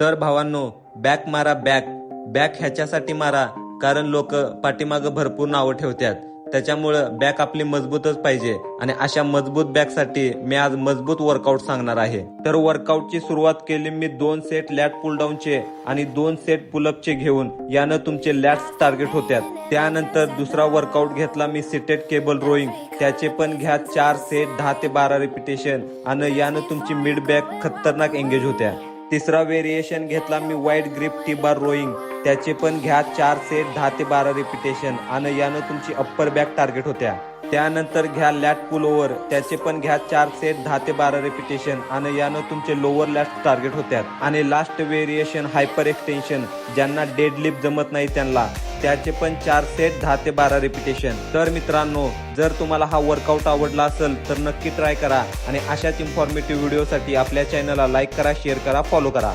तर भावांनो, बॅक मारा बॅक. बॅक ह्याच्यासाठी मारा कारण लोक पाठीमागं भरपूर नावं ठेवतात. त्याच्यामुळं बॅक आपली मजबूतच पाहिजे आणि अशा मजबूत बॅकसाठी मी आज मजबूत वर्कआउट सांगणार आहे. तर वर्कआउटची सुरुवात केली मी 2 सेट लॅट पुल डाऊनचे आणि 2 सेट पुलअपचे घेऊन. यानं तुमचे लॅट्स टार्गेट होतात. त्यानंतर दुसरा वर्कआउट घेतला मी सिटेड केबल रोईंग. त्याचे पण घ्या 4 सेट 10 ते 12 रिपिटेशन आणि यानं तुमची मिड बॅक खतरनाक एंगेज होत्या. तिसरा व्हेरिएशन घेतला मी wide grip T bar rowing. त्याचे पण घ्या 4 सेट 10 ते 12 रिपिटेशन आणि यानं तुमची अप्पर बॅक टार्गेट होत्या. त्यानंतर घ्या लॅट पुल ओव्हर. त्याचे पण घ्या 4 सेट 10 ते 12 रिपिटेशन आणि यानं तुमचे लोअर लॅट टार्गेट होत्यात. आणि लास्ट व्हेरिएशन हायपर एक्सटेन्शन, ज्यांना डेडलिफ्ट जमत नाही त्यांना, त्याचे पण 4 सेट 10 ते 12 रिपिटेशन. तर मित्रांनो, जर तुम्हाला हा वर्कआउट आवडला असेल तर नक्की ट्राय करा आणि अशाच इन्फॉर्मेटिव्ह व्हिडिओसाठी आपल्या चॅनलला लाईक करा, शेअर करा, फॉलो करा.